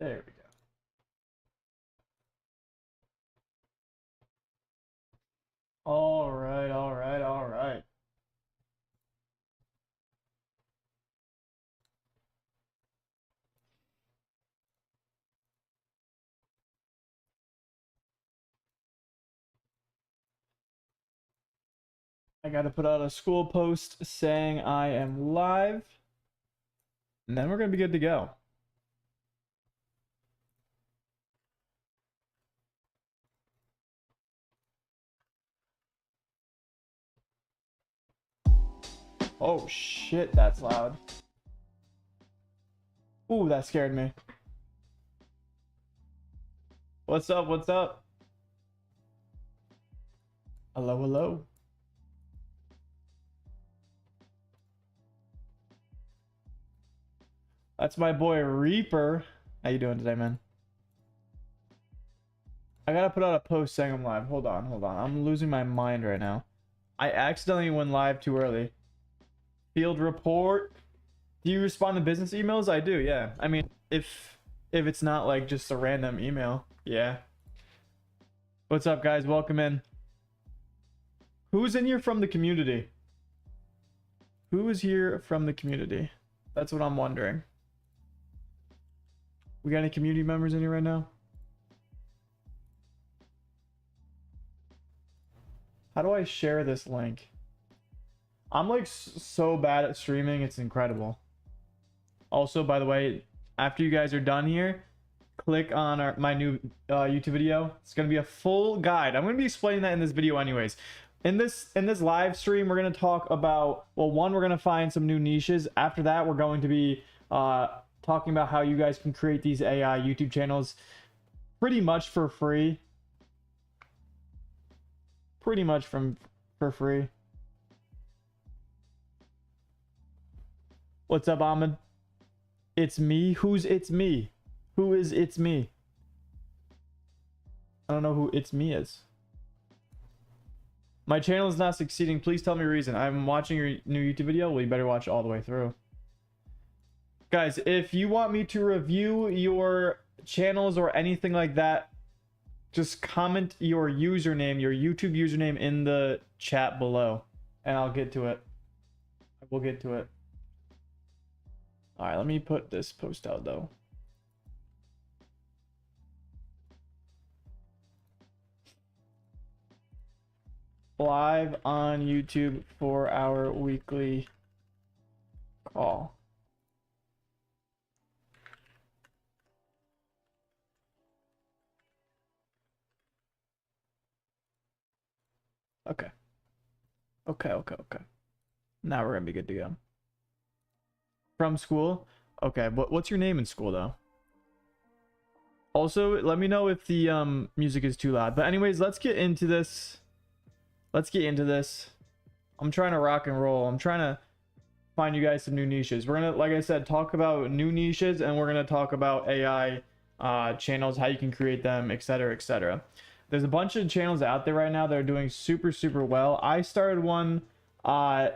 There we go. All right, all right, all right. I got to put out a school post saying I am live, and then we're going to be good to go. Oh shit, that's loud. Ooh, that scared me. What's up? What's up? Hello, hello. That's my boy Reaper. How you doing today, man? I gotta put out a post saying I'm live. Hold on, hold on. I'm losing my mind right now. I accidentally went live too early. Field report. Do you respond to business emails? I do, yeah. I mean, if it's not like just a random email, yeah. What's up, guys? Welcome in. Who's in here from the community? Who is here from the community? That's what I'm wondering. We got any community members in here right now? How do I share this link? I'm like so bad at streaming, it's incredible. Also, by the way, after you guys are done here, click on my new YouTube video. It's gonna be a full guide. I'm gonna be explaining that in this video anyways. In this live stream, we're gonna talk about, well, one, we're gonna find some new niches. After that, we're going to be talking about how you guys can create these AI YouTube channels pretty much for free. Pretty much for free. What's up, Ahmed? It's me. Who's it's me? Who is it's me? I don't know who it's me is. My channel is not succeeding. Please tell me a reason. I'm watching your new YouTube video. Well, you better watch all the way through. Guys, if you want me to review your channels or anything like that, just comment your username, your YouTube username in the chat below, and I'll get to it. I will get to it. All right, let me put this post out though. Live on YouTube for our weekly call. Okay. Okay. Now we're gonna be good to go. From school? Okay, what's your name in school though? Also, let me know if the music is too loud. But anyways, let's get into this. I'm trying to rock and roll. I'm trying to find you guys some new niches. We're gonna, like I said, talk about new niches, and we're gonna talk about AI channels, how you can create them, etc., etc. There's a bunch of channels out there right now that are doing super well. I started one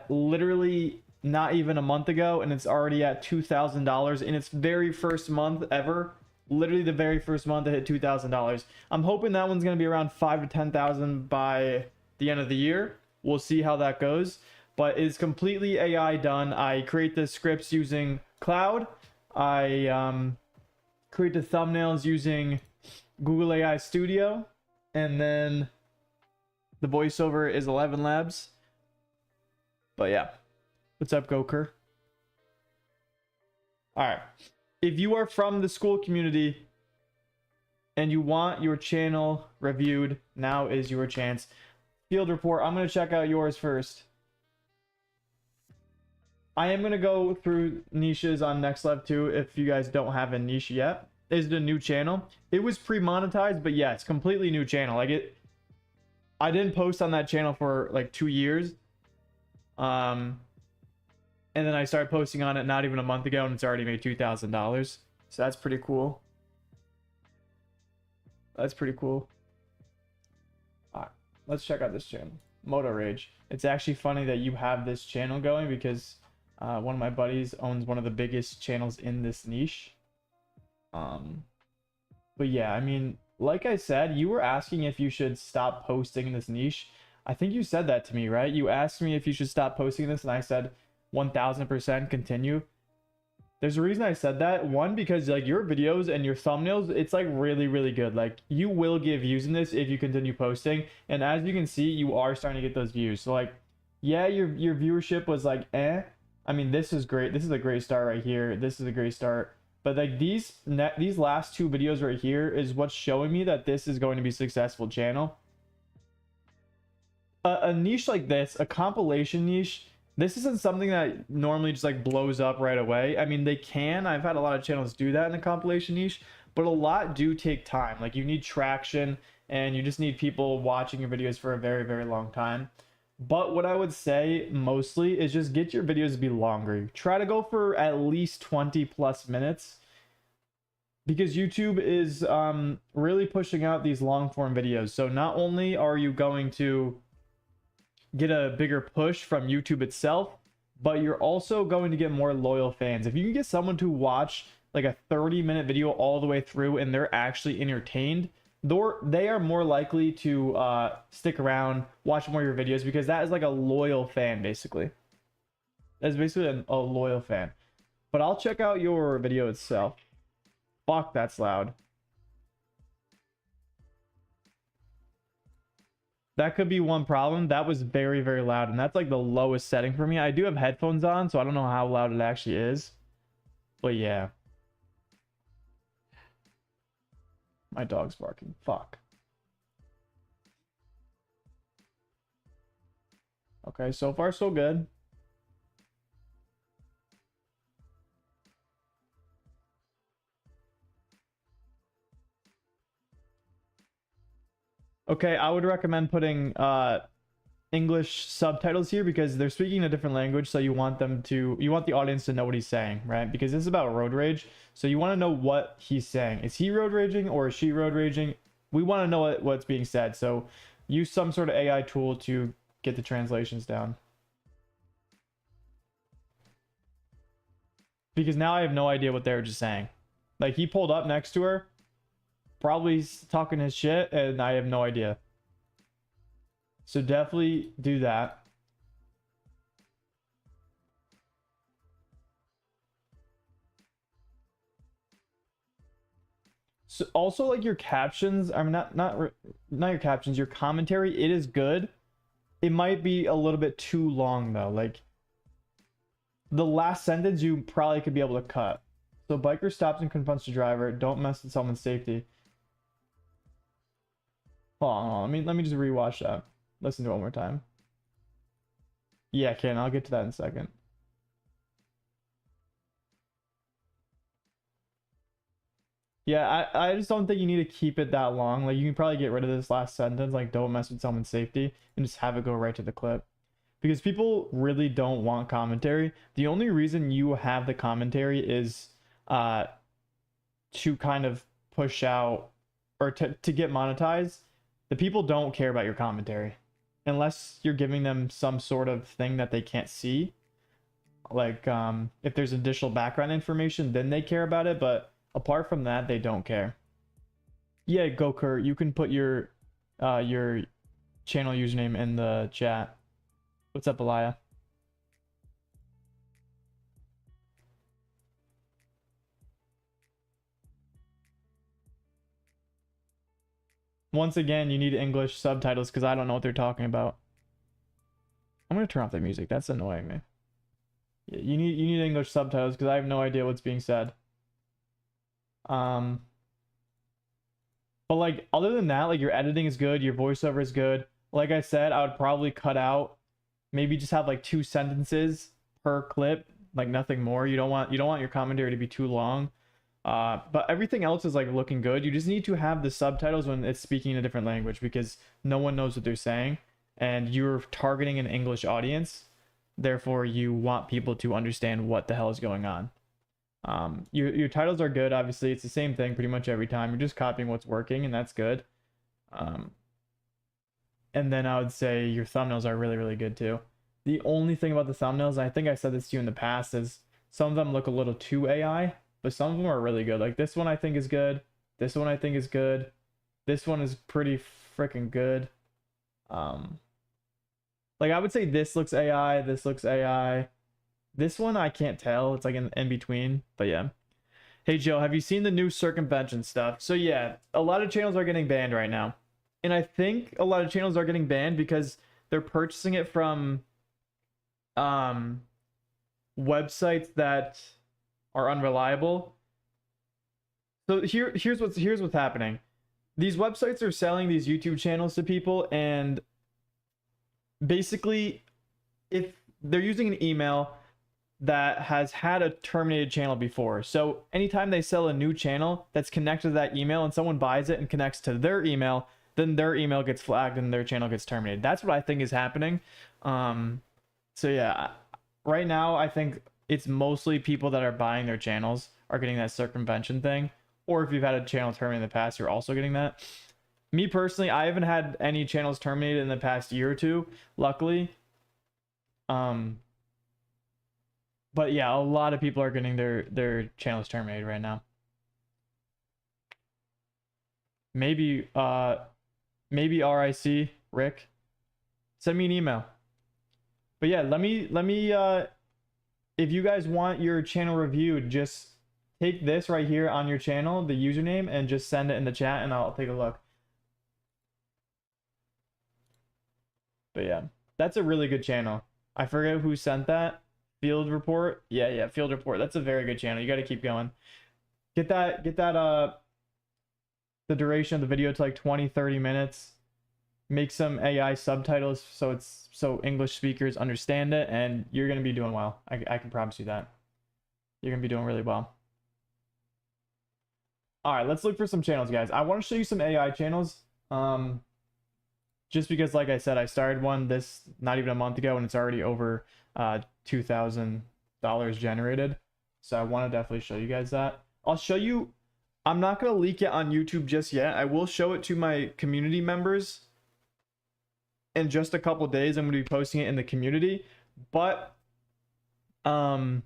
literally not even a month ago, and it's already at $2,000 in its very first month ever. Literally the very first month it hit $2,000. I'm hoping that one's gonna be around 5,000 to 10,000 by the end of the year. We'll see how that goes, but it's completely AI done. I create the scripts using Cloud. I create the thumbnails using Google AI Studio, and then the voiceover is 11 Labs. But yeah, what's up, Goker? All right, if you are from the school community and you want your channel reviewed, now is your chance. Field report, I'm going to check out yours first. I am going to go through niches on Next Level too if you guys don't have a niche yet. Is it a new channel? It was pre-monetized, but yeah, it's completely new channel. Like I didn't post on that channel for like 2 years. And then I started posting on it not even a month ago, and it's already made $2,000. So that's pretty cool. That's pretty cool. Let's check out this channel, Moto Rage. It's actually funny that you have this channel going because one of my buddies owns one of the biggest channels in this niche. But yeah, I mean, like I said, you were asking if you should stop posting in this niche. I think you said that to me, right? You asked me if you should stop posting this, and I said 1000% continue. There's a reason I said that. One, because like your videos and your thumbnails, it's like really, really good. Like you will get views in this if you continue posting. And as you can see, you are starting to get those views. So like, yeah, your viewership was like, eh. I mean, this is great. This is a great start right here. This is a great start. But like these last two videos right here is what's showing me that this is going to be a successful channel. A niche like this, a compilation niche, this isn't something that normally just like blows up right away. I mean, they can. I've had a lot of channels do that in the compilation niche, but a lot do take time. Like you need traction and you just need people watching your videos for a very, very long time. But what I would say mostly is just get your videos to be longer. Try to go for at least 20 plus minutes because YouTube is really pushing out these long form videos. So not only are you going to get a bigger push from YouTube itself, but you're also going to get more loyal fans. If you can get someone to watch like a 30-minute video all the way through and they're actually entertained, they are more likely to stick around, watch more of your videos, because that is like a loyal fan, basically. That's basically a loyal fan. But I'll check out your video itself. Fuck, that's loud. That could be one problem. That was very, very loud, and that's like the lowest setting for me. I do have headphones on, so I don't know how loud it actually is. But yeah. My dog's barking. Fuck. Okay, so far so good. Okay, I would recommend putting English subtitles here because they're speaking a different language, so you want the audience to know what he's saying, right? Because this is about road rage, so you want to know what he's saying. Is he road raging or is she road raging? We want to know what's being said, so use some sort of AI tool to get the translations down. Because now I have no idea what they were just saying. Like he pulled up next to her, probably talking his shit, and I have no idea. So definitely do that. So also like your captions, I mean not your captions, your commentary, it is good. It might be a little bit too long though. Like the last sentence you probably could be able to cut. So biker stops and confronts the driver. Don't mess with someone's safety. Hold on. Let me just rewatch that. Listen to it one more time. Yeah, Ken, I'll get to that in a second. Yeah, I just don't think you need to keep it that long. Like you can probably get rid of this last sentence, like don't mess with someone's safety, and just have it go right to the clip. Because people really don't want commentary. The only reason you have the commentary is to kind of push out or to get monetized. The people don't care about your commentary unless you're giving them some sort of thing that they can't see. Like if there's additional background information, then they care about it, but apart from that, they don't care. Yeah, go Kurt, you can put your channel username in the chat. What's up, Elia? Once again, you need English subtitles because I don't know what they're talking about. I'm gonna turn off the music. That's annoying me. You need English subtitles because I have no idea what's being said. But like other than that, like your editing is good, your voiceover is good. Like I said, I would probably cut out, maybe just have like 2 sentences per clip, like nothing more. You don't want your commentary to be too long. But everything else is like looking good. You just need to have the subtitles when it's speaking in a different language because no one knows what they're saying and you're targeting an English audience. Therefore, you want people to understand what the hell is going on. Your titles are good. Obviously, it's the same thing pretty much every time. You're just copying what's working, and that's good. And then I would say your thumbnails are really, really good too. The only thing about the thumbnails, and I think I said this to you in the past, is some of them look a little too AI, but some of them are really good. Like this one I think is good. This one I think is good. This one is pretty freaking good. Like I would say this looks AI, this looks AI. This one I can't tell. It's like in between, but yeah. Hey Joe, have you seen the new circumvention stuff? So yeah, a lot of channels are getting banned right now. And I think a lot of channels are getting banned because they're purchasing it from websites that are unreliable. So here's what's happening. These websites are selling these YouTube channels to people, and basically if they're using an email that has had a terminated channel before. So anytime they sell a new channel that's connected to that email and someone buys it and connects to their email, then their email gets flagged and their channel gets terminated. That's what I think is happening. So yeah, right now I think it's mostly people that are buying their channels are getting that circumvention thing. Or if you've had a channel terminated in the past, you're also getting that. Me personally, I haven't had any channels terminated in the past year or two, luckily. But yeah, a lot of people are getting their channels terminated right now. Maybe RIC Rick, send me an email. But yeah, let me if you guys want your channel reviewed, just take this right here on your channel, the username, and just send it in the chat and I'll take a look. But yeah, that's a really good channel. I forget who sent that. Field Report. Yeah, Field Report. That's a very good channel. You got to keep going. Get that the duration of the video to like 20-30 minutes. Make some AI subtitles so English speakers understand it, and you're going to be doing well. I can promise you that. You're going to be doing really well. All right, let's look for some channels, guys. I want to show you some AI channels. Just because, like I said, I started one not even a month ago, and it's already over $2,000 generated. So I want to definitely show you guys that. I'll show you. I'm not going to leak it on YouTube just yet. I will show it to my community members in just a couple days. I'm going to be posting it in the community, but I'm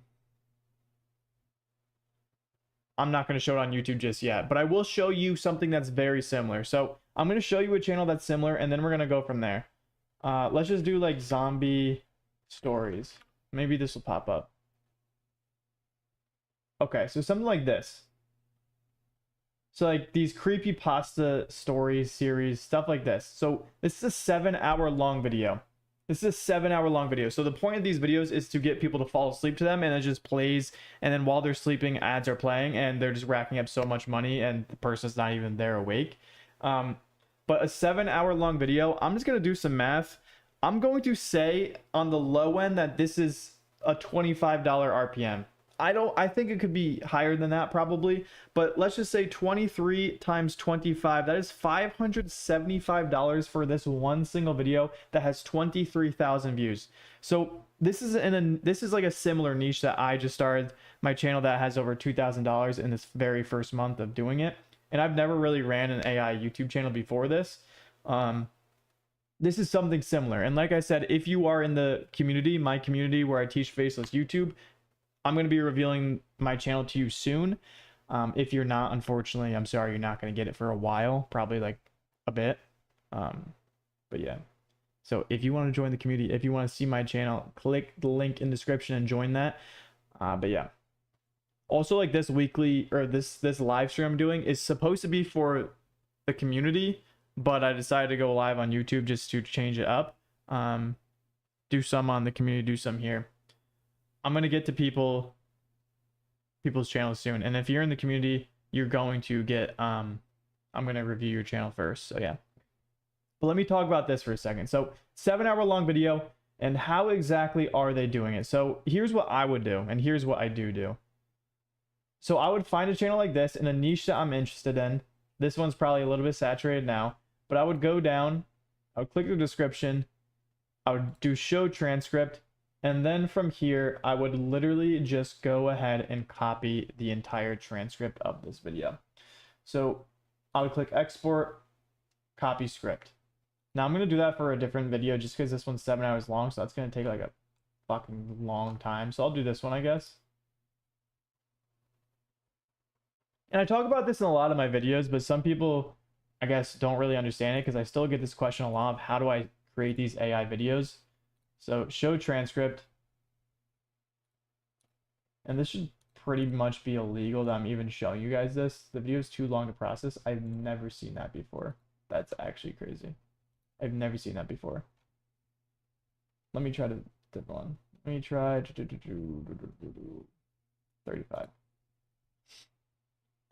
not going to show it on YouTube just yet, but I will show you something that's very similar. So I'm going to show you a channel that's similar, and then we're going to go from there. Let's just do like zombie stories. Maybe this will pop up. Okay, so something like this. So like these creepypasta stories, series, stuff like this. So this is a 7-hour long video. This is a 7-hour long video. So the point of these videos is to get people to fall asleep to them, and it just plays. And then while they're sleeping, ads are playing, and they're just racking up so much money, and the person's not even there awake. But a 7-hour long video, I'm just going to do some math. I'm going to say on the low end that this is a $25 RPM. I think it could be higher than that probably, but let's just say 23 times 25, that is $575 for this one single video that has 23,000 views. So this is like a similar niche that I just started my channel that has over $2,000 in this very first month of doing it. And I've never really ran an AI YouTube channel before this. This is something similar. And like I said, if you are in the community, my community where I teach Faceless YouTube, I'm going to be revealing my channel to you soon. If you're not, unfortunately, I'm sorry, you're not going to get it for a while, probably like a bit. But yeah. So if you want to join the community, if you want to see my channel, click the link in the description and join that. But yeah. Also, like this weekly or this live stream I'm doing is supposed to be for the community, but I decided to go live on YouTube just to change it up. Do some on the community, do some here. I'm going to get to people's channels soon. And if you're in the community, you're going to get, I'm going to review your channel first. So yeah. But let me talk about this for a second. So 7-hour long video, and how exactly are they doing it? So here's what I would do, and here's what I do. So I would find a channel like this in a niche that I'm interested in. This one's probably a little bit saturated now, but I would go down, I would click the description, I would do show transcript, and then from here, I would literally just go ahead and copy the entire transcript of this video. So I would click export, copy script. Now I'm going to do that for a different video just because this one's 7 hours long. So that's going to take like a fucking long time. So I'll do this one, I guess. And I talk about this in a lot of my videos, but some people, I guess, don't really understand it because I still get this question a lot of how do I create these AI videos? So show transcript. And this should pretty much be illegal that I'm even showing you guys this. The video is too long to process. I've never seen that before. That's actually crazy. I've never seen that before. Let me try to different one. Let me try 35.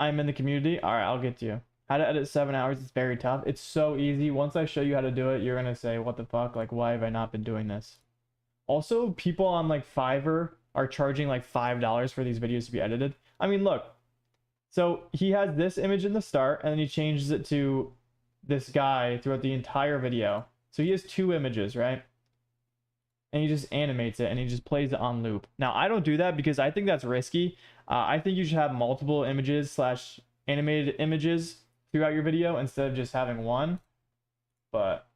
I'm in the community. All right, I'll get to you. How to edit 7 hours is very tough. It's so easy. Once I show you how to do it, you're gonna say, what the fuck? Like, why have I not been doing this? Also, people on like Fiverr are charging like $5 for these videos to be edited. I mean, look. So he has this image in the start, and then he changes it to this guy throughout the entire video. So he has 2 images, right? And he just animates it, and he just plays it on loop. Now, I don't do that because I think that's risky. I think you should have multiple images / animated images throughout your video instead of just having one. But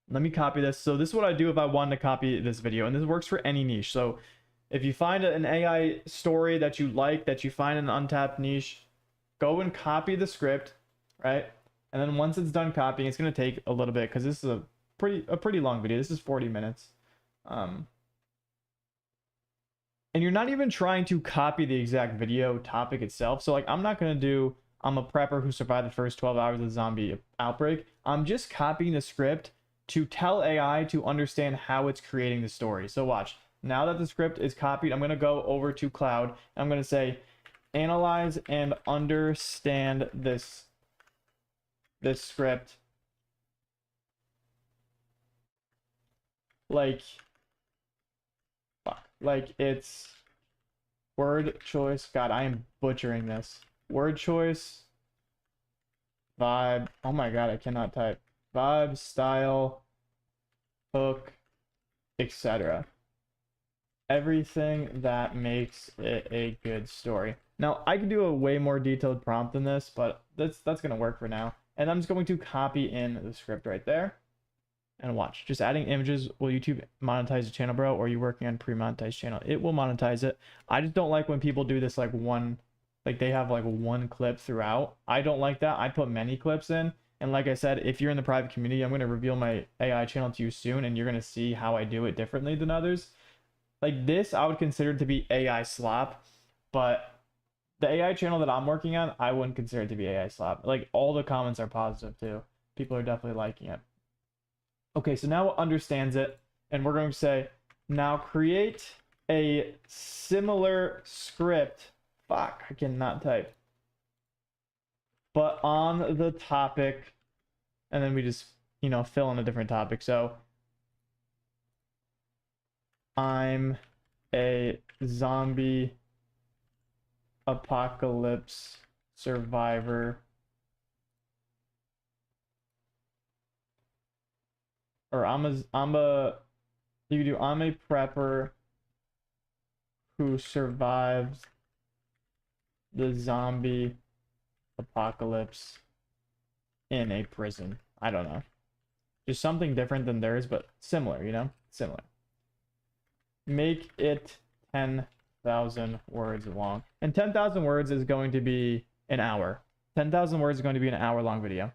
let me copy this. So this is what I do if I wanted to copy this video, and this works for any niche. So if you find an AI story that you like, that you find an untapped niche, go and copy the script, right? And then once it's done copying, it's going to take a little bit because this is a pretty long video. This is 40 minutes. And you're not even trying to copy the exact video topic itself. So like, I'm not going to do, I'm a prepper who survived the first 12 hours of the zombie outbreak. I'm just copying the script to tell AI to understand how it's creating the story. So watch. Now that the script is copied, I'm going to go over to Cloud. And I'm going to say, analyze and understand this script like it's word choice. God, I am butchering this. Word choice, vibe. Oh my God, I cannot type. Vibe, style, hook, etc. Everything that makes it a good story. Now, I could do a way more detailed prompt than this, but that's going to work for now. And I'm just going to copy in the script right there. And watch. Just adding images. Will YouTube monetize the channel, bro? Or are you working on pre-monetized channel? It will monetize it. I just don't like when people do this like they have like one clip throughout. I don't like that. I put many clips in. And like I said, if you're in the private community, I'm going to reveal my AI channel to you soon, and you're going to see how I do it differently than others. Like this, I would consider to be AI slop, but the AI channel that I'm working on, I wouldn't consider it to be AI slop. Like all the comments are positive too. People are definitely liking it. Okay, so now it understands it, and we're going to say, now create a similar script. Fuck, I cannot type. But on the topic, and then we just, fill in a different topic. So, I'm a zombie apocalypse survivor. Or I'm a prepper who survives the zombie apocalypse in a prison. I don't know. Just something different than theirs, but similar, Similar. Make it 10,000 words long. And 10,000 words is going to be an hour. 10,000 words is going to be an hour-long video.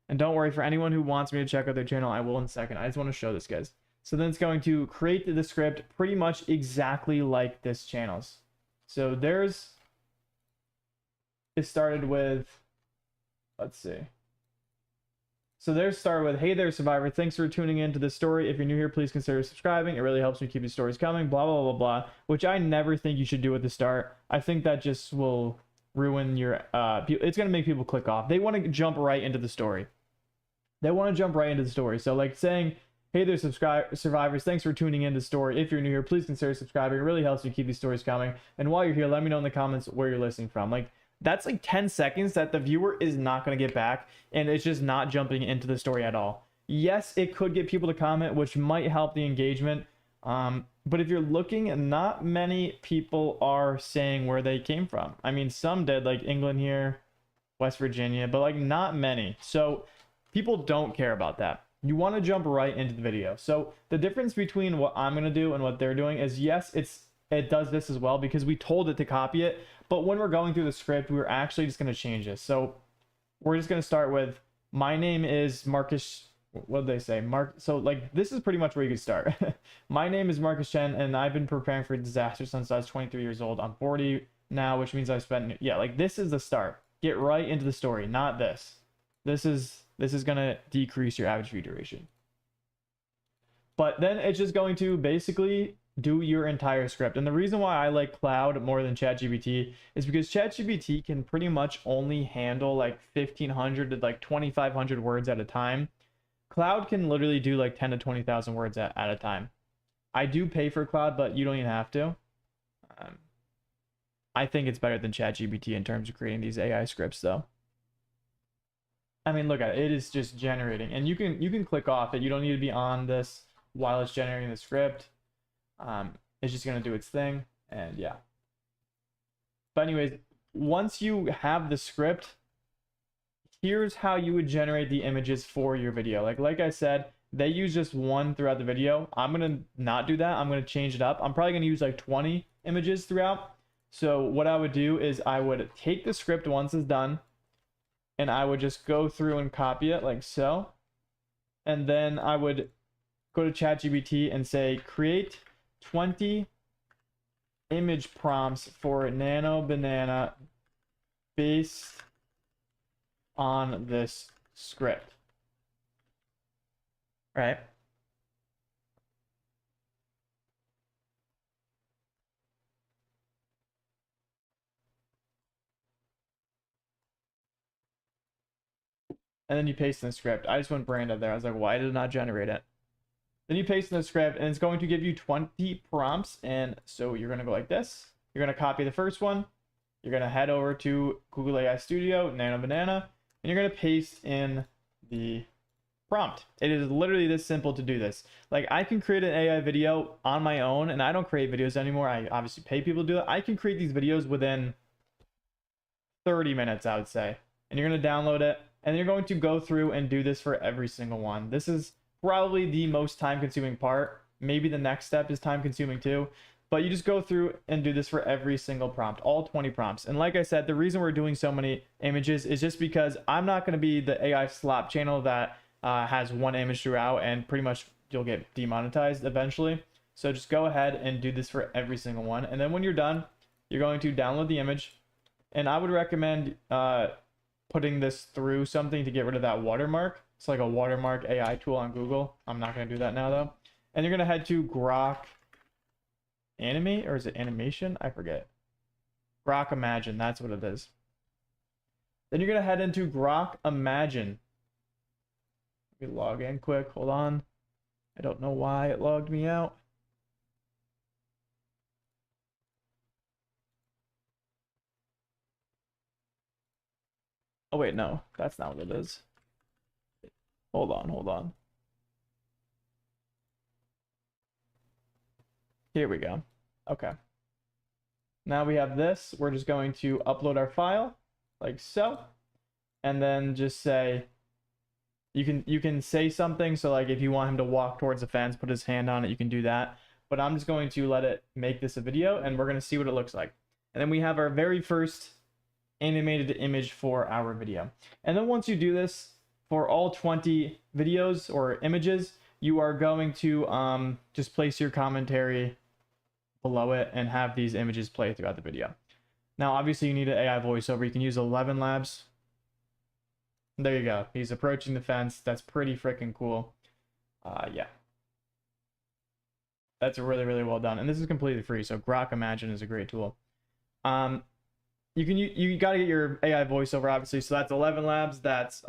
And don't worry, for anyone who wants me to check out their channel, I will in a second. I just want to show this, guys. So then it's going to create the script pretty much exactly like this channel's. So it started with, let's see. So theirs started with, hey there, survivor. Thanks for tuning in to this story. If you're new here, please consider subscribing. It really helps me keep these stories coming, blah, blah, blah, blah, which I never think you should do at the start. I think that just will ruin your, it's going to make people click off. They want to jump right into the story. So like saying, hey there, survivors, thanks for tuning in to the story. If you're new here, please consider subscribing. It really helps you keep these stories coming. And while you're here, let me know in the comments where you're listening from. Like, that's like 10 seconds that the viewer is not going to get back, and it's just not jumping into the story at all. Yes, it could get people to comment, which might help the engagement. But if you're looking, not many people are saying where they came from. I mean, some did, like England here, West Virginia, but like not many. So people don't care about that. You want to jump right into the video. So the difference between what I'm going to do and what they're doing is, yes, it's it does this as well because we told it to copy it. But when we're going through the script, we're actually just going to change this. So we're just going to start with, my name is Marcus. What did they say? So like, this is pretty much where you can start. My name is Marcus Chen, and I've been preparing for disaster since I was 23 years old. I'm 40 now, which means I've spent, yeah, like this is the start. Get right into the story, not this. This is going to decrease your average view duration. But then it's just going to basically do your entire script. And the reason why I like Cloud more than ChatGPT is because ChatGPT can pretty much only handle like 1,500 to like 2,500 words at a time. Cloud can literally do like 10 to 20,000 words at a time. I do pay for Cloud, but you don't even have to. I think it's better than ChatGPT in terms of creating these AI scripts though. I mean, look at it. It is just generating, and you can click off it. You don't need to be on this while it's generating the script. It's just going to do its thing, and yeah. But anyways, once you have the script, here's how you would generate the images for your video. Like I said, they use just one throughout the video. I'm going to not do that. I'm going to change it up. I'm probably going to use like 20 images throughout. So what I would do is I would take the script once it's done, and I would just go through and copy it like so. And then I would go to ChatGPT and say, create 20 image prompts for Nano Banana based on this script. Right? And then you paste in the script. I just went branded there. I was like, why did it not generate it? Then you paste in the script, and it's going to give you 20 prompts. And so you're going to go like this. You're going to copy the first one. You're going to head over to Google AI Studio, Nano Banana, and you're going to paste in the prompt. It is literally this simple to do this. Like, I can create an AI video on my own, and I don't create videos anymore. I obviously pay people to do it. I can create these videos within 30 minutes, I would say. And you're going to download it, and you're going to go through and do this for every single one. This is probably the most time-consuming part. Maybe the next step is time-consuming too. But you just go through and do this for every single prompt, all 20 prompts. And like I said, the reason we're doing so many images is just because I'm not going to be the AI slop channel that has one image throughout, and pretty much you'll get demonetized eventually. So just go ahead and do this for every single one. And then when you're done, you're going to download the image. And I would recommend putting this through something to get rid of that watermark. It's like a watermark AI tool on Google. I'm not going to do that now though. And you're going to head to Grok Animate, or is it animation? I forget. Grok Imagine, that's what it is. Then you're going to head into Grok Imagine. Let me log in quick. Hold on. I don't know why it logged me out. Oh wait, no, that's not what it is. Hold on. Here we go. Okay. Now we have this. We're just going to upload our file like so. And then just say, you can say something. So like if you want him to walk towards the fence, put his hand on it, you can do that. But I'm just going to let it make this a video, and we're going to see what it looks like. And then we have our very first animated image for our video. And then once you do this for all 20 videos or images, you are going to just place your commentary below it and have these images play throughout the video. Now obviously you need an AI voiceover. You can use 11 Labs. There you go. He's approaching the fence. That's pretty freaking cool. Yeah, that's really, really well done. And this is completely free, so Grok Imagine is a great tool. You got to get your AI voiceover, obviously. So that's 11 Labs. That's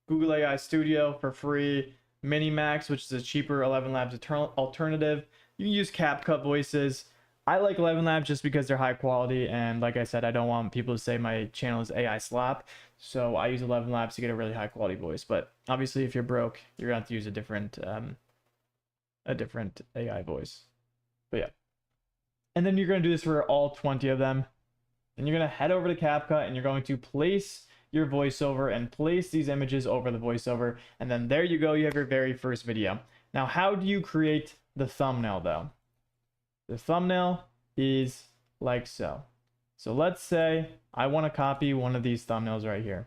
Google AI Studio for free. Minimax, which is a cheaper 11 Labs alternative. You can use CapCut voices. I like 11 Labs just because they're high quality, and like I said, I don't want people to say my channel is AI slop, so I use 11 Labs to get a really high quality voice. But obviously, if you're broke, you're gonna have to use a different AI voice. But yeah, and then you're gonna do this for all 20 of them. Then you're gonna head over to CapCut, and you're going to place your voiceover and place these images over the voiceover, and then there you go. You have your very first video. Now, how do you create the thumbnail though? The thumbnail is like so. So let's say I want to copy one of these thumbnails right here.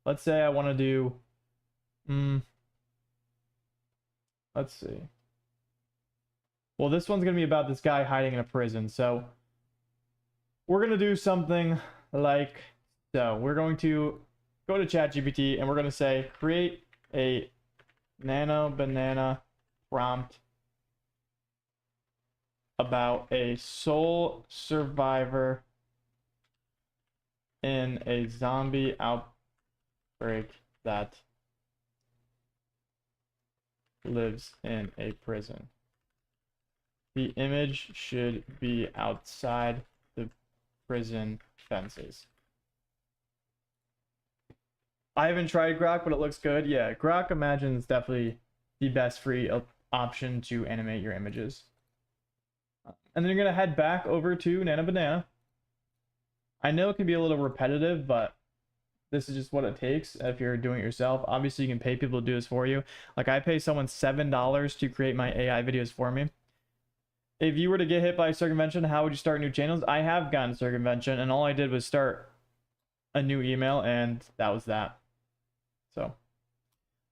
Let's say I want to do, let's see. Well, this one's going to be about this guy hiding in a prison. So we're going to do something like so. We're going to go to ChatGPT and we're going to say, create a nano banana prompt about a sole survivor in a zombie outbreak that lives in a prison. The image should be outside the prison fences. I haven't tried Grok, but it looks good. Yeah, Grok Imagine is definitely the best free option to animate your images. And then you're going to head back over to Nana Banana. I know it can be a little repetitive, but this is just what it takes if you're doing it yourself. Obviously, you can pay people to do this for you. Like I pay someone $7 to create my AI videos for me. If you were to get hit by circumvention, how would you start new channels? I have gotten circumvention, and all I did was start a new email, and that was that. So,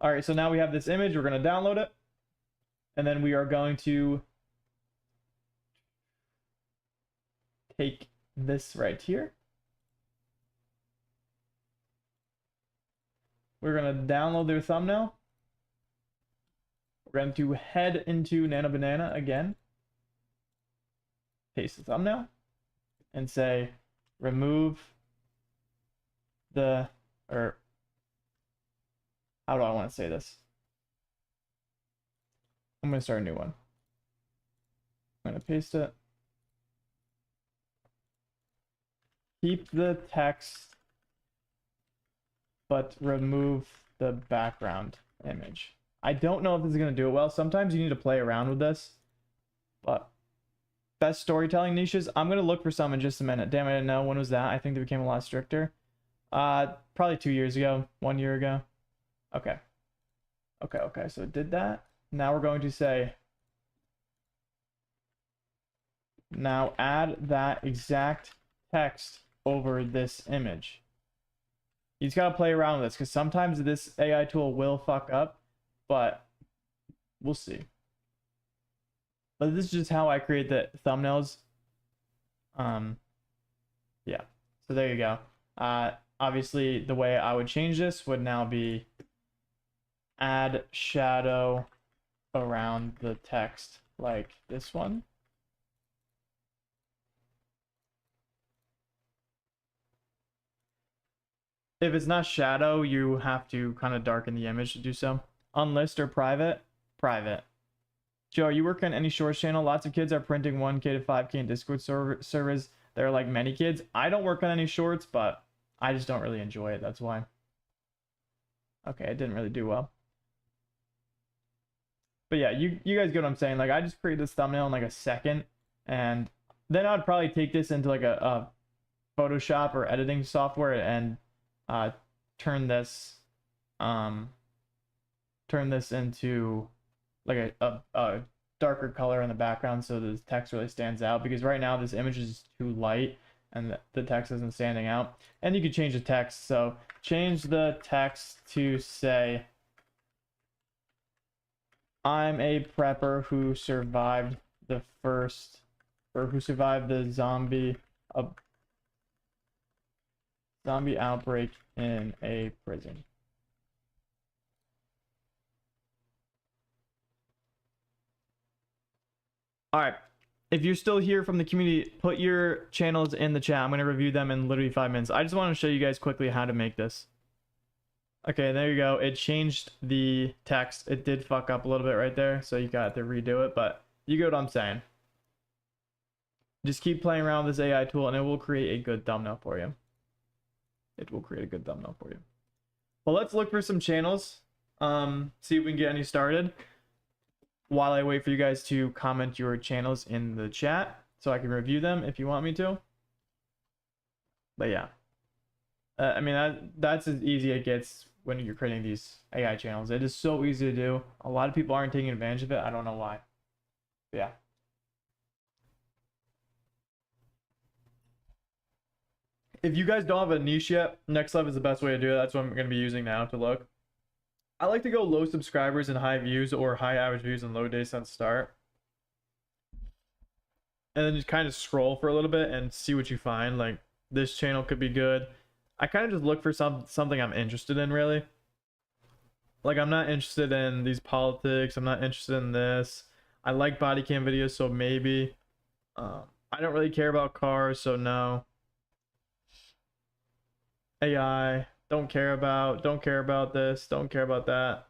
all right, so now we have this image. We're going to download it, and then we are going to take this right here. We're going to download their thumbnail. We're going to head into Nana Banana again. Paste the thumbnail and say remove the, or how do I want to say this? I'm going to start a new one. I'm going to paste it. Keep the text, but remove the background image. I don't know if this is going to do it well. Sometimes you need to play around with this, but best storytelling niches. I'm going to look for some in just a minute. Damn, I didn't know. When was that? I think they became a lot stricter. Probably 2 years ago, 1 year ago. Okay. Okay. So it did that. Now we're going to say, now add that exact text over this image. You just got to play around with this because sometimes this AI tool will fuck up, but we'll see. But this is just how I create the thumbnails. Yeah, so there you go. Obviously the way I would change this would now be add shadow around the text like this one. If it's not shadow, you have to kind of darken the image to do so. Unlist or private? Private. Joe, are you working on any shorts channel? Lots of kids are printing 1K to 5K in Discord servers. They're like many kids. I don't work on any shorts, but I just don't really enjoy it. That's why. Okay, it didn't really do well. But yeah, you guys get what I'm saying. Like I just created this thumbnail in like a second, and then I'd probably take this into like a Photoshop or editing software and turn this into like a darker color in the background so the text really stands out, because right now this image is too light and the text isn't standing out. And you could change the text. So change the text to say, I'm a prepper who survived the zombie outbreak in a prison. All right, if you're still here from the community, put your channels in the chat. I'm going to review them in literally 5 minutes. I just want to show you guys quickly how to make this. Okay, there you go. It changed the text. It did fuck up a little bit right there, so you got to redo it, but you get what I'm saying. Just keep playing around with this AI tool and it will create a good thumbnail for you. It will create a good thumbnail for you. Well, let's look for some channels. See if we can get any started while I wait for you guys to comment your channels in the chat so I can review them if you want me to. But yeah, I mean, that's as easy as it gets when you're creating these AI channels. It is so easy to do. A lot of people aren't taking advantage of it. I don't know why. But yeah. if you guys don't have a niche yet, next level is the best way to do it. That's what I'm going to be using now to look. I like to go low subscribers and high views, or high average views and low days since start. And then just kind of scroll for a little bit and see what you find. Like, this channel could be good. I kind of just look for something I'm interested in, really. Like, I'm not interested in these politics. I'm not interested in this. I like body cam videos, so maybe. I don't really care about cars, so no. AI, don't care about this, don't care about that.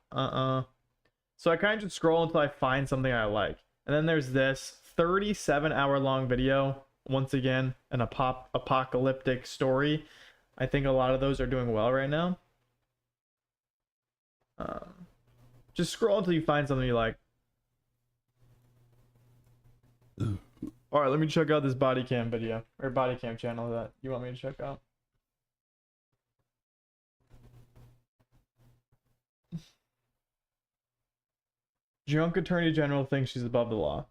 So I kind of just scroll until I find something I like. And then there's this 37-hour long video, once again, an apocalyptic story. I think a lot of those are doing well right now. Just scroll until you find something you like. All right, let me check out this body cam video, or body cam channel that you want me to check out. Drunk Attorney General thinks she's above the law.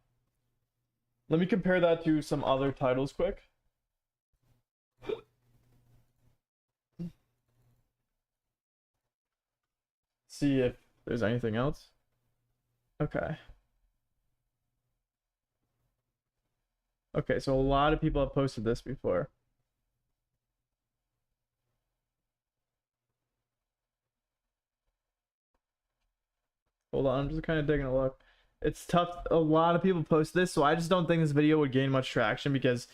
Let me compare that to some other titles quick. See if there's anything else. Okay. Okay, so a lot of people have posted this before. Hold on, I'm just kind of taking a look. It's tough. A lot of people post this, so I just don't think this video would gain much traction, because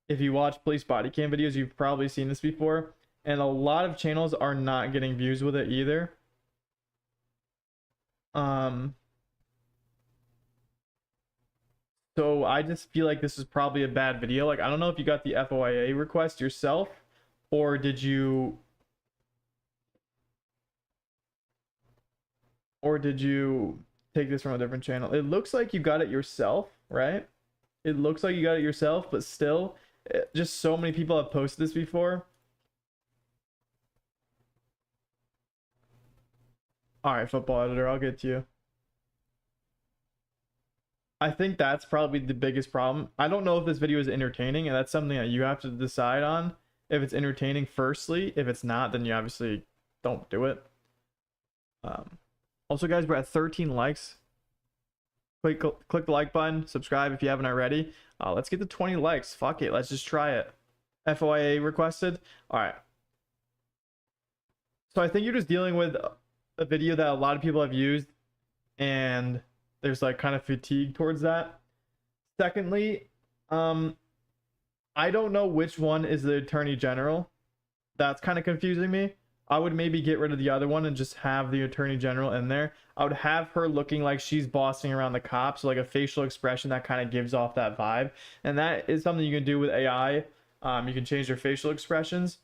if you watch police body cam videos, you've probably seen this before, and a lot of channels are not getting views with it either. So I just feel like this is probably a bad video. Like, I don't know if you got the FOIA request yourself, or did you take this from a different channel? It looks like you got it yourself, right? It looks like you got it yourself, but still, just so many people have posted this before. All right, football editor, I'll get to you. I think that's probably the biggest problem. I don't know if this video is entertaining, and that's something that you have to decide on. If it's entertaining, firstly. If it's not, then you obviously don't do it. Also, guys, we're at 13 likes. Click the like button, subscribe if you haven't already. Let's get to 20 likes. Fuck it, let's just try it. FOIA requested. All right. So I think you're just dealing with a video that a lot of people have used, and there's like kind of fatigue towards that. Secondly, I don't know which one is the Attorney General. That's kind of confusing me. I would maybe get rid of the other one and just have the Attorney General in there. I would have her looking like she's bossing around the cops, so like a facial expression that kind of gives off that vibe. And that is something you can do with AI. You can change your facial expressions.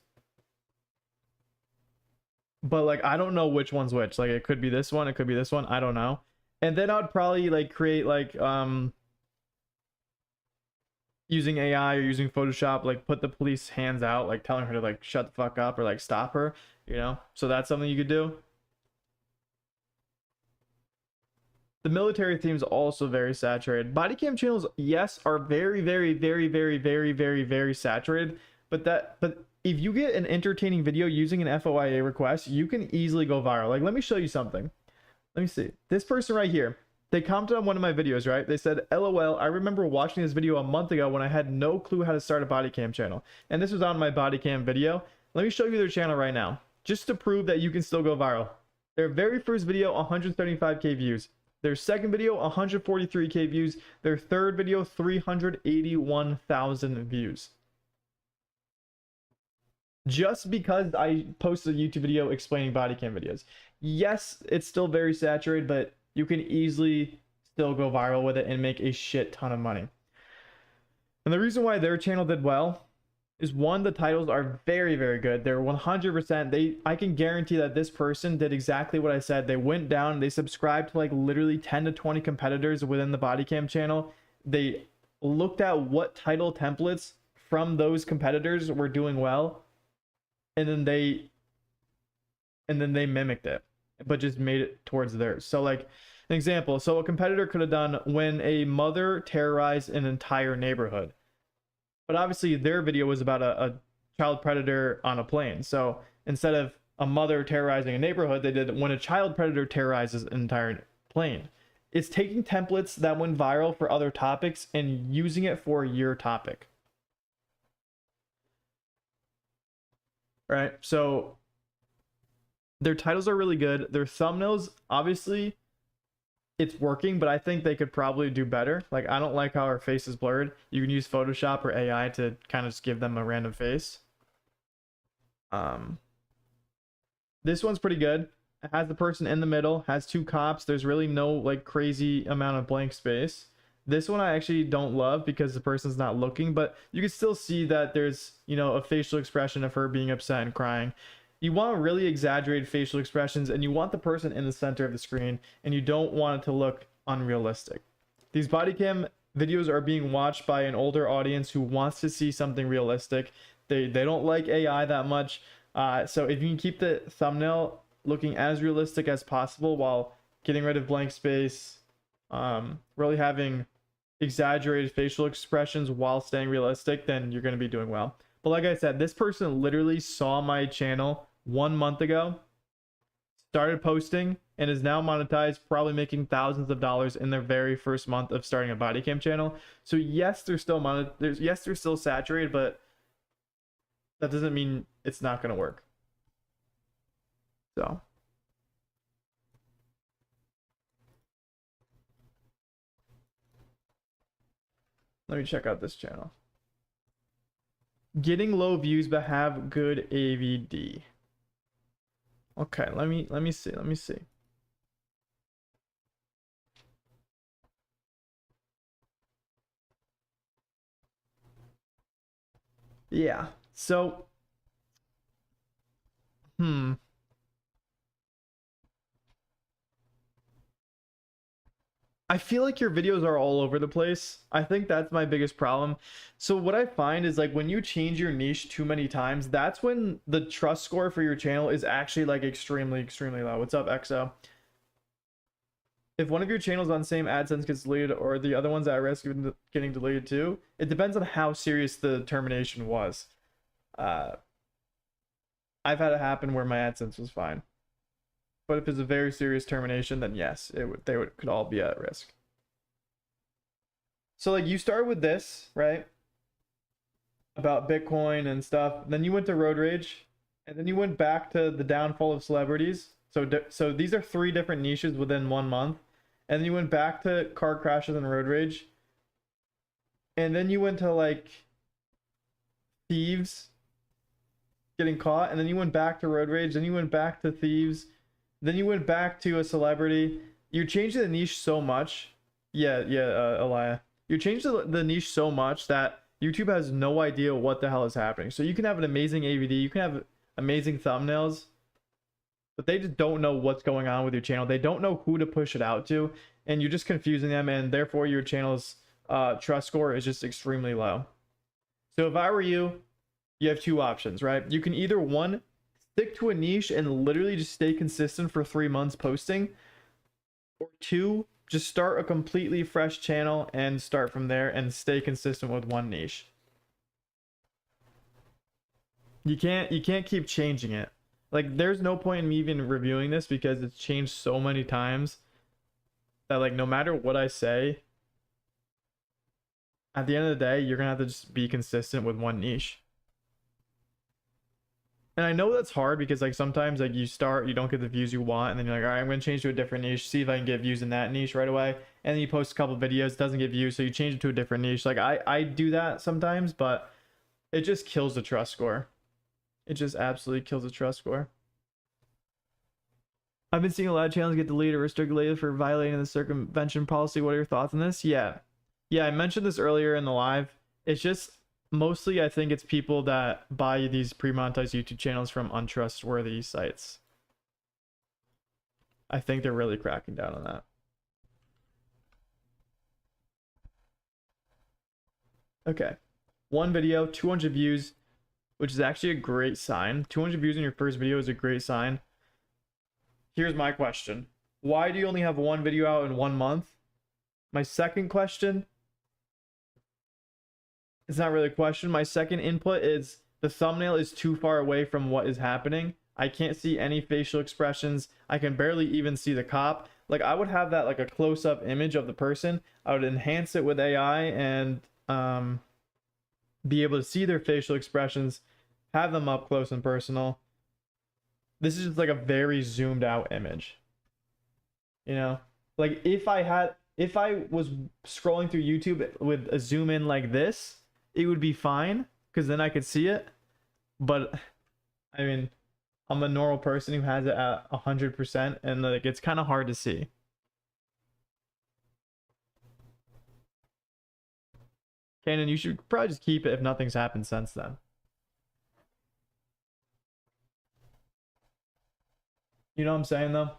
But like, I don't know which one's which. Like, it could be this one, it could be this one, I don't know. And then I'd probably like create like using AI or using Photoshop, like put the police hands out, like telling her to like shut the fuck up or like stop her, you know? So that's something you could do. The military theme is also very saturated. Body cam channels, yes, are very, very, very, very, very, very, very saturated. But if you get an entertaining video using an FOIA request, you can easily go viral. Like, let me show you something. Let me see. This person right here, they commented on one of my videos, right? They said, LOL, I remember watching this video a month ago when I had no clue how to start a body cam channel. And this was on my body cam video. Let me show you their channel right now, just to prove that you can still go viral. Their very first video, 175K views. Their second video, 143K views. Their third video, 381,000 views. Just because I posted a YouTube video explaining body cam videos. Yes, it's still very saturated, but you can easily still go viral with it and make a shit ton of money. And the reason why their channel did well is, one, the titles are very, very good. They're 100%. I can guarantee that this person did exactly what I said. They went down, they subscribed to like literally 10 to 20 competitors within the body cam channel. They looked at what title templates from those competitors were doing well, and then they mimicked it, but just made it towards theirs. So like an example, so a competitor could have done when a mother terrorized an entire neighborhood. But obviously their video was about a child predator on a plane. So instead of a mother terrorizing a neighborhood, they did when a child predator terrorizes an entire plane. It's taking templates that went viral for other topics and using it for your topic. Right? So their titles are really good. Their thumbnails, obviously, it's working, but I think they could probably do better. Like, I don't like how our face is blurred. You can use Photoshop or AI to kind of just give them a random face. This one's pretty good. It has the person in the middle, has two cops. There's really no like crazy amount of blank space. This one I actually don't love because the person's not looking, but you can still see that there's, you know, a facial expression of her being upset and crying. You want really exaggerated facial expressions, and you want the person in the center of the screen, and you don't want it to look unrealistic. These body cam videos are being watched by an older audience who wants to see something realistic. They don't like AI that much. So if you can keep the thumbnail looking as realistic as possible while getting rid of blank space, really having exaggerated facial expressions while staying realistic, then you're going to be doing well. But like I said, this person literally saw my channel 1 month ago, started posting, and is now monetized, probably making thousands of dollars in their very first month of starting a body cam channel. So yes, they're still yes, they're still saturated, but that doesn't mean it's not going to work. So let me check out this channel. Getting low views but have good AVD. Okay, let me see. Yeah. So I feel like your videos are all over the place. I think that's my biggest problem. So what I find is like when you change your niche too many times, that's when the trust score for your channel is actually like extremely low. What's up, XO? If one of your channels on same AdSense gets deleted or the other one's at risk of getting deleted too, it depends on how serious the termination was. I've had it happen where my AdSense was fine. But if it's a very serious termination, then yes, could all be at risk. So like you start with this, right? About Bitcoin and stuff. Then you went to road rage, and then you went back to the downfall of celebrities. So these are 3 different niches within 1 month. And then you went back to car crashes and road rage. And then you went to like thieves getting caught, and then you went back to road rage, then you went back to thieves. Then you went back to a celebrity. You changed the niche so much. Elia. You changed the niche so much that YouTube has no idea what the hell is happening. So you can have an amazing AVD, you can have amazing thumbnails, but they just don't know what's going on with your channel. They don't know who to push it out to, and you're just confusing them, and therefore your channel's trust score is just extremely low. So if I were you, you have 2 options, right? You can either, 1, stick to a niche and literally just stay consistent for 3 months posting, or 2, just start a completely fresh channel and start from there and stay consistent with 1 niche. You can't keep changing it. Like there's no point in me even reviewing this because it's changed so many times that like no matter what I say, at the end of the day, you're gonna have to just be consistent with 1 niche. And I know that's hard because like sometimes like you start, you don't get the views you want, and then you're like, all right, I'm going to change to a different niche, see if I can get views in that niche right away. And then you post a couple of videos, doesn't get views, so you change it to a different niche. Like I do that sometimes, but it just kills the trust score. It just absolutely kills the trust score. I've been seeing a lot of channels get deleted or restricted for violating the circumvention policy. What are your thoughts on this? Yeah, I mentioned this earlier in the live. It's just mostly I think it's people that buy these pre-monetized YouTube channels from untrustworthy sites. I think they're really cracking down on that. Okay, 1 video, 200 views, which is actually a great sign. 200 views in your first video is a great sign. Here's my question. Why do you only have 1 video out in 1 month? My second question, it's not really a question. My second input is The thumbnail is too far away from what is happening. I can't see any facial expressions. I can barely even see the cop. Like, I would have that like a close-up image of the person. I would enhance it with AI and be able to see their facial expressions, have them up close and personal. This is just like a very zoomed out image. You know, like if I was scrolling through YouTube with a zoom in like this, it would be fine because then I could see it. But I mean, I'm a normal person who has it at 100%, and like it's kind of hard to see. Kanan, you should probably just keep it if nothing's happened since then. You know what I'm saying though?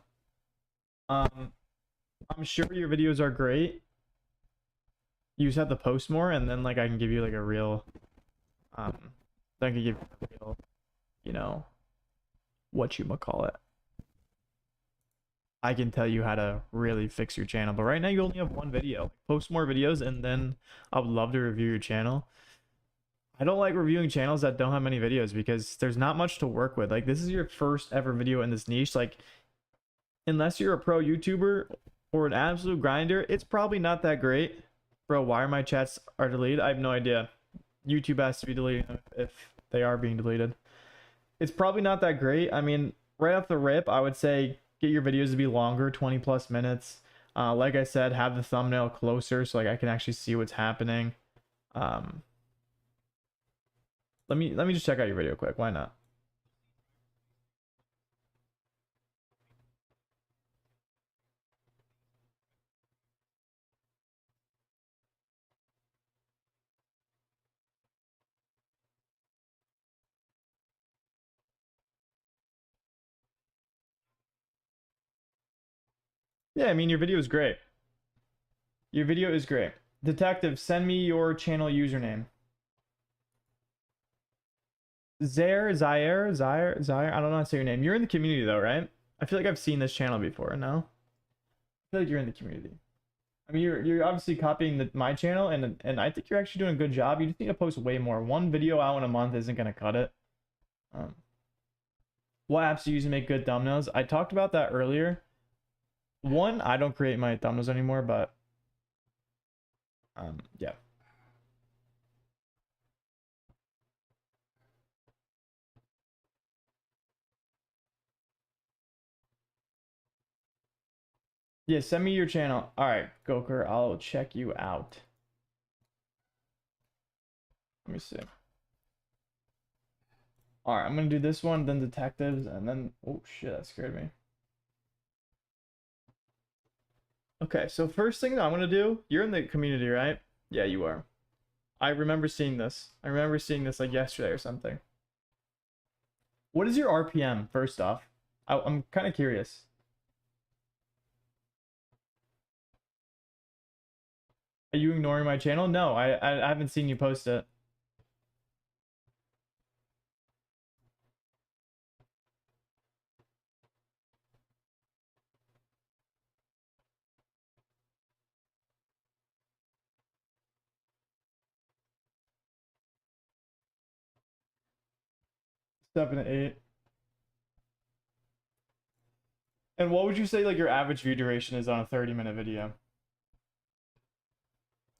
I'm sure your videos are great. You just have to post more, and then like I can give you like a real, I can give you a real, you know, what you call it. I can tell you how to really fix your channel. But right now you only have one video. Post more videos, and then I would love to review your channel. I don't like reviewing channels that don't have many videos because there's not much to work with. Like, this is your first ever video in this niche. Like, unless you're a pro YouTuber or an absolute grinder, it's probably not that great. Bro, why are my chats are deleted? I have no idea. YouTube has to be deleted if they are being deleted. It's probably not that great. I mean, right off the rip, I would say get your videos to be longer, 20 plus minutes. Like I said, have the thumbnail closer so like I can actually see what's happening. Let me just check out your video quick. Why not? Yeah, I mean, your video is great. Your video is great. Detective, send me your channel username. Zaire. I don't know how to say your name. You're in the community though, right? I feel like I've seen this channel before. No, I feel like you're in the community. I mean, you're obviously copying my channel, and I think you're actually doing a good job. You just need to post way more. One video out in a month isn't gonna cut it. What apps do you use to make good thumbnails? I talked about that earlier. One, I don't create my thumbnails anymore, but yeah. Yeah, send me your channel. All right, Goker, I'll check you out. Let me see. All right, I'm gonna do this one, then detectives, and then oh shit, that scared me. Okay, so first thing that I'm gonna do, you're in the community, right? Yeah, you are. I remember seeing this. I remember seeing this like yesterday or something. What is your RPM, first off? I'm kind of curious. Are you ignoring my channel? No, I haven't seen you post it. Seven to eight. And what would you say like your average view duration is on a 30-minute video?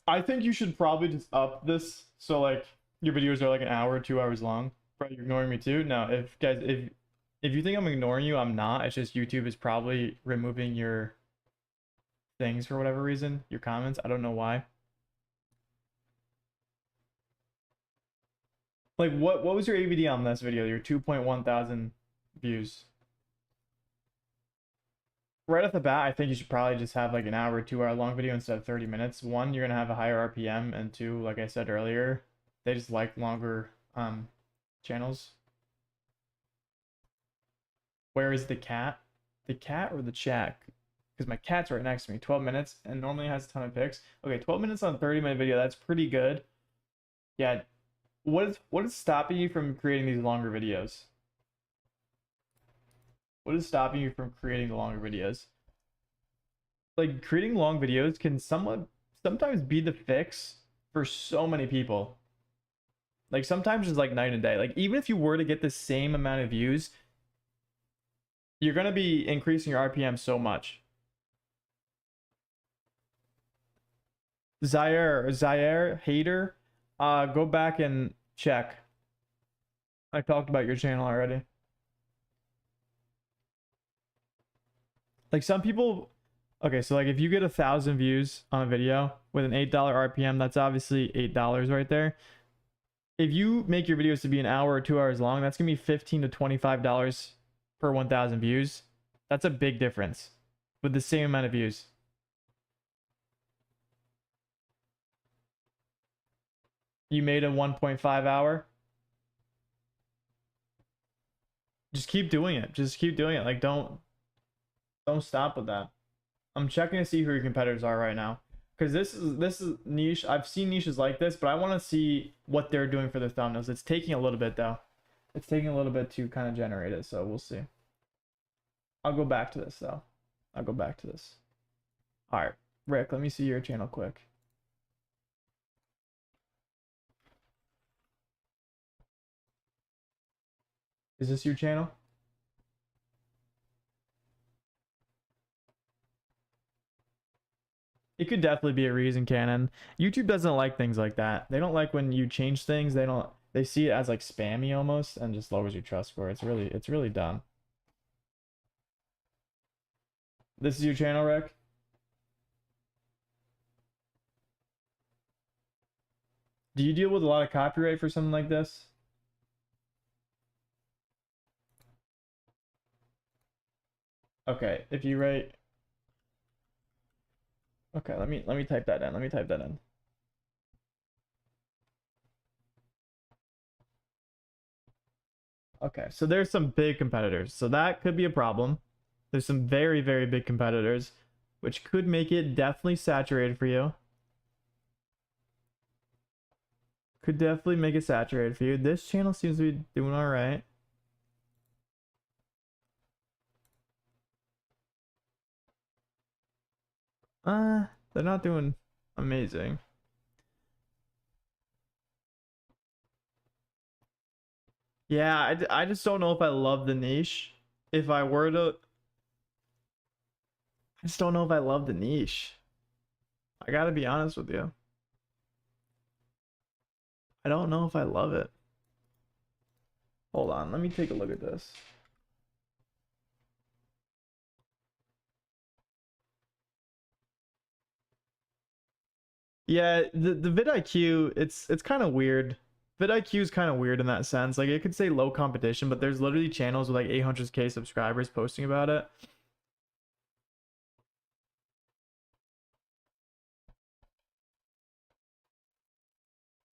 I think you should probably just up this so like your videos are like an hour, 2 hours long. Bro, you're ignoring me too? No, if guys, if you think I'm ignoring you, I'm not. It's just YouTube is probably removing your things for whatever reason, your comments. I don't know why. Like what was your AVD on this video? Your 2.1 thousand views. Right off the bat, I think you should probably just have like an hour, 2 hour long video instead of 30 minutes. One, you're gonna have a higher RPM, and two, like I said earlier, they just like longer channels. Where is the cat? The cat or the chat? Because my cat's right next to me. 12 minutes and normally has a ton of pics. Okay, 12 minutes on a 30-minute video, that's pretty good. Yeah. What is stopping you from creating these longer videos? What is stopping you from creating the longer videos? Like creating long videos can sometimes be the fix for so many people. Like sometimes it's like night and day. Like even if you were to get the same amount of views, you're gonna be increasing your RPM so much. Zaire hater, go back and check. I talked about your channel already. Like some people, okay, so like if you get 1,000 views on a video with an $8 RPM, that's obviously $8 right there. If you make your videos to be an hour or 2 hours long, that's gonna be $15 to $25 per 1,000 views. That's a big difference with the same amount of views. You made a 1.5 hour. Just keep doing it. Just keep doing it. Like don't stop with that. I'm checking to see who your competitors are right now, because this is niche. I've seen niches like this, but I want to see what they're doing for their thumbnails. It's taking a little bit though. It's taking a little bit to kind of generate it, so we'll see. I'll go back to this though. I'll go back to this. All right, Rick, let me see your channel quick. Is this your channel? It could definitely be a reason, Canon. YouTube doesn't like things like that. They don't like when you change things. They see it as like spammy almost and just lowers your trust score. It's really dumb. This is your channel, Rick? Do you deal with a lot of copyright for something like this? Okay, if you write, okay, let me type that in. Let me type that in. Okay, so there's some big competitors. So that could be a problem. There's some very, very big competitors, which could make it definitely saturated for you. Could definitely make it saturated for you. This channel seems to be doing all right. They're not doing amazing. Yeah, I just don't know if I love the niche. If I were to, I just don't know if I love the niche. I gotta be honest with you. I don't know if I love it. Hold on, let me take a look at this. Yeah, the vidIQ, it's kind of weird. vidIQ is kind of weird in that sense. Like it could say low competition, but there's literally channels with like 800K subscribers posting about it.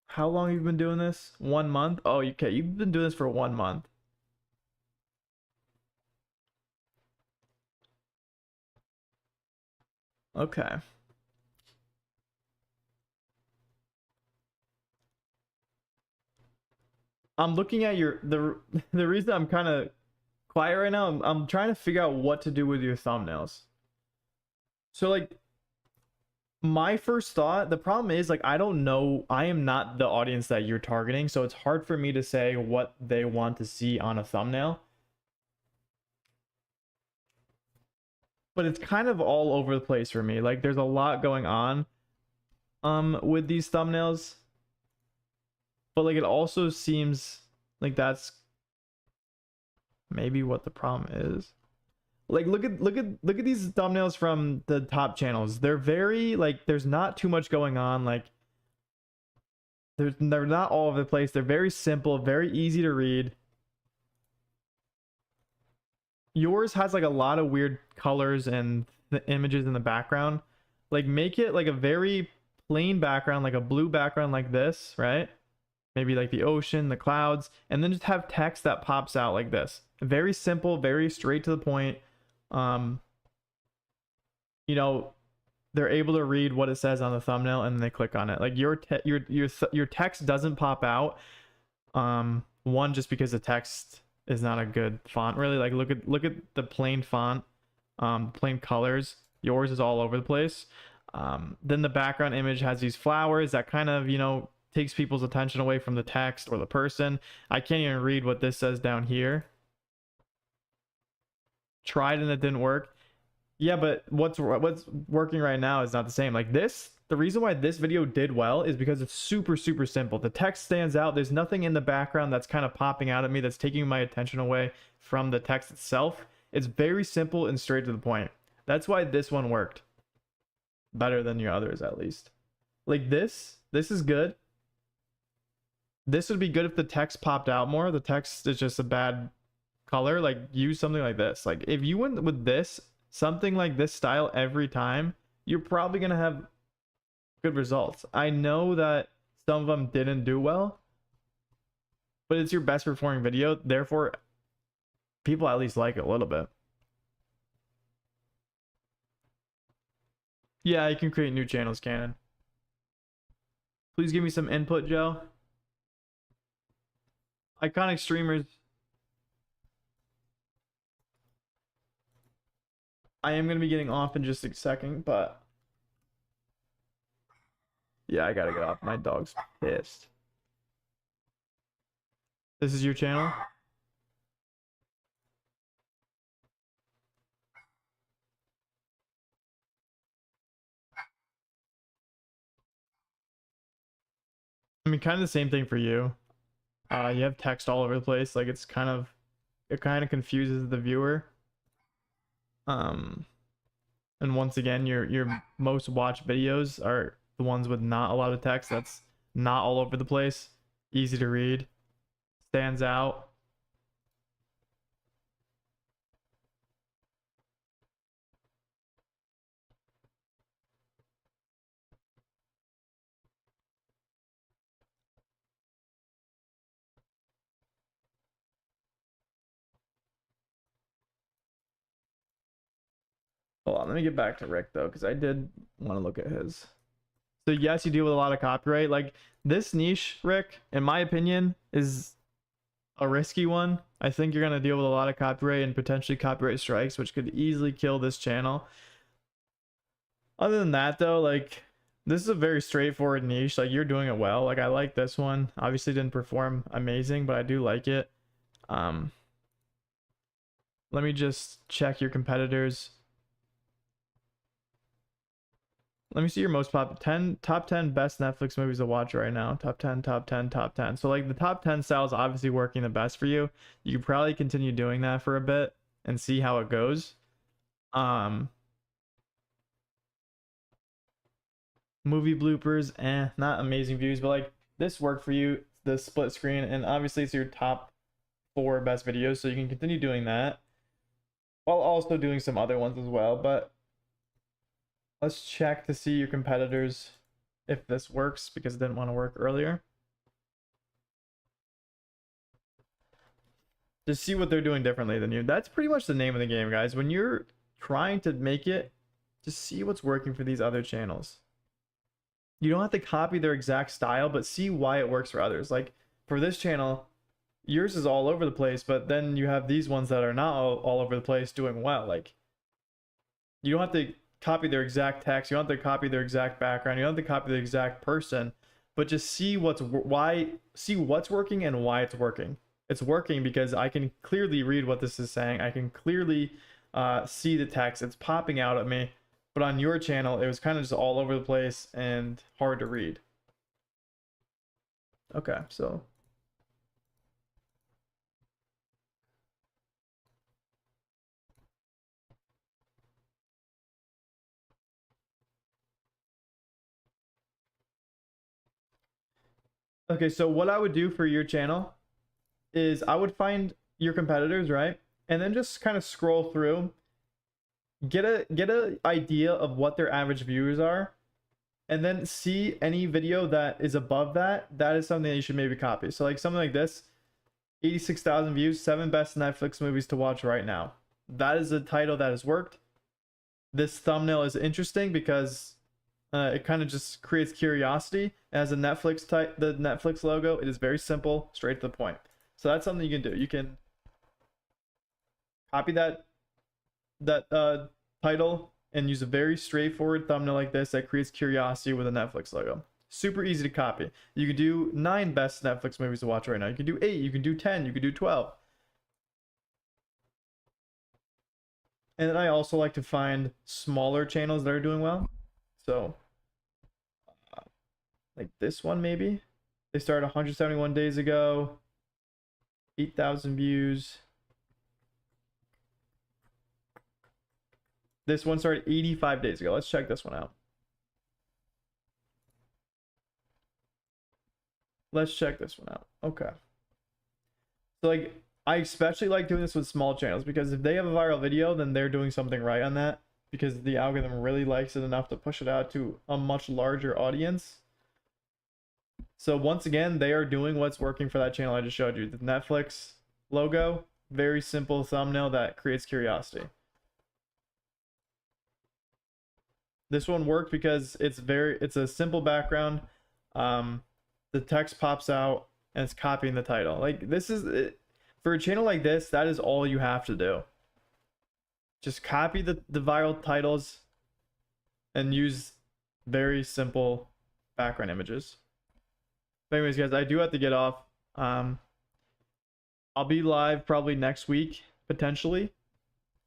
How long have you been doing this? 1 month? Oh, okay, you've been doing this for 1 month. Okay. I'm looking at your the reason I'm kind of quiet right now, I'm trying to figure out what to do with your thumbnails. So like my first thought, the problem is like I don't know, I am not the audience that you're targeting, so it's hard for me to say what they want to see on a thumbnail. But it's kind of all over the place for me. Like there's a lot going on with these thumbnails. But like it also seems like that's maybe what the problem is. Like look at these thumbnails from the top channels. They're very like there's not too much going on. Like they're not all over the place. They're very simple, very easy to read. Yours has like a lot of weird colors and the images in the background. Like make it like a very plain background, like a blue background like this, right? Maybe like the ocean, the clouds, and then just have text that pops out like this. Very simple, very straight to the point. You know, they're able to read what it says on the thumbnail and then they click on it. Like your text doesn't pop out. One, just because the text is not a good font really. Like look at the plain font, plain colors. Yours is all over the place. Then the background image has these flowers that kind of, you know, takes people's attention away from the text or the person. I can't even read what this says down here. Tried and it didn't work. Yeah, but what's working right now is not the same. Like this, the reason why this video did well is because it's super simple. The text stands out. There's nothing in the background that's kind of popping out at me that's taking my attention away from the text itself. It's very simple and straight to the point. That's why this one worked better than your others, at least. Like this is good. This would be good if the text popped out more. The text is just a bad color. Like use something like this. Like if you went with this, something like this style every time, you're probably gonna have good results. I know that some of them didn't do well, but it's your best performing video, therefore people at least like it a little bit. Yeah, you can create new channels, Canon. Please give me some input, Joe. Iconic streamers. I am going to be getting off in just a second, but yeah, I gotta get off. My dog's pissed. This is your channel? I mean, kind of the same thing for you. You have text all over the place. Like it kind of confuses the viewer. And once again, your most watched videos are the ones with not a lot of text. That's not all over the place, easy to read, stands out. Hold on, let me get back to Rick though, because I did want to look at his. So yes, you deal with a lot of copyright. Like this niche, Rick, in my opinion, is a risky one. I think you're gonna deal with a lot of copyright and potentially copyright strikes, which could easily kill this channel. Other than that though, like this is a very straightforward niche. Like you're doing it well. Like I like this one. Obviously didn't perform amazing, but I do like it. Let me just check your competitors. Let me see your most top 10 best Netflix movies to watch right now. Top 10, top 10, top 10. So like the top 10 style is obviously working the best for you. You could probably continue doing that for a bit and see how it goes. Movie bloopers, not amazing views, but like this worked for you, the split screen, and obviously it's your top 4 best videos, so you can continue doing that while also doing some other ones as well. But let's check to see your competitors if this works, because it didn't want to work earlier. Just see what they're doing differently than you. That's pretty much the name of the game, guys. When you're trying to make it, just see what's working for these other channels. You don't have to copy their exact style, but see why it works for others. Like for this channel, yours is all over the place, but then you have these ones that are not all over the place doing well. Like you don't have to copy their exact text, you don't have to copy their exact background, you don't have to copy the exact person, but just see what's working and why it's working. It's working because I can clearly read what this is saying. I can clearly see the text. It's popping out at me. But on your channel, it was kind of just all over the place and hard to read. Okay, so okay, so what I would do for your channel is I would find your competitors, right? And then just kind of scroll through, get a idea of what their average viewers are, and then see any video that is above that. That is something that you should maybe copy. So like something like this, 86,000 views, 7 best Netflix movies to watch right now. That is a title that has worked. This thumbnail is interesting because it kind of just creates curiosity. It has a Netflix the Netflix logo. It is very simple, straight to the point. So that's something you can do. You can copy that title and use a very straightforward thumbnail like this that creates curiosity with a Netflix logo. Super easy to copy. You can do 9 best Netflix movies to watch right now. You can do 8, you can do 10, you can do 12. And then I also like to find smaller channels that are doing well. So, like this one maybe. They started 171 days ago, 8,000 views. This one started 85 days ago. Let's check this one out. Let's check this one out. Okay. So like, I especially like doing this with small channels because if they have a viral video, then they're doing something right on that because the algorithm really likes it enough to push it out to a much larger audience. So once again, they are doing what's working for that channel I just showed you. The Netflix logo, very simple thumbnail that creates curiosity. This one worked because it's a simple background. The text pops out and it's copying the title. Like this is it. For a channel like this, that is all you have to do. Just copy the viral titles and use very simple background images. But anyways, guys, I do have to get off. I'll be live probably next week, potentially.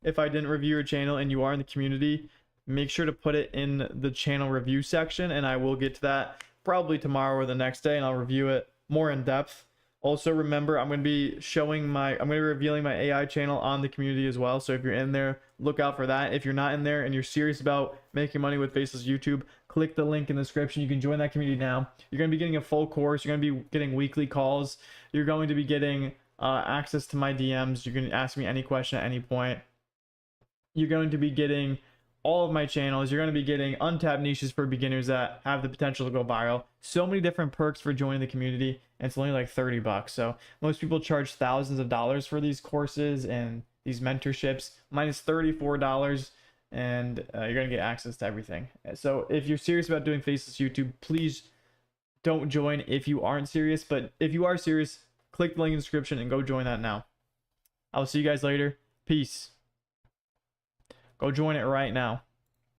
If I didn't review your channel and you are in the community, make sure to put it in the channel review section, and I will get to that probably tomorrow or the next day, and I'll review it more in depth. Also, remember, I'm going to be revealing my AI channel on the community as well. So if you're in there, look out for that. If you're not in there and you're serious about making money with Faceless YouTube, click the link in the description. You can join that community now. You're going to be getting a full course. You're going to be getting weekly calls. You're going to be getting access to my DMs. You can ask me any question at any point. You're going to be getting all of my channels. You're going to be getting untapped niches for beginners that have the potential to go viral. So many different perks for joining the community, and it's only like $30. So most people charge thousands of dollars for these courses and these mentorships. Mine is $34, and you're going to get access to everything. So if you're serious about doing Faceless YouTube, please don't join if you aren't serious. But if you are serious, click the link in the description and go join that now. I'll see you guys later. Peace. Go join it right now.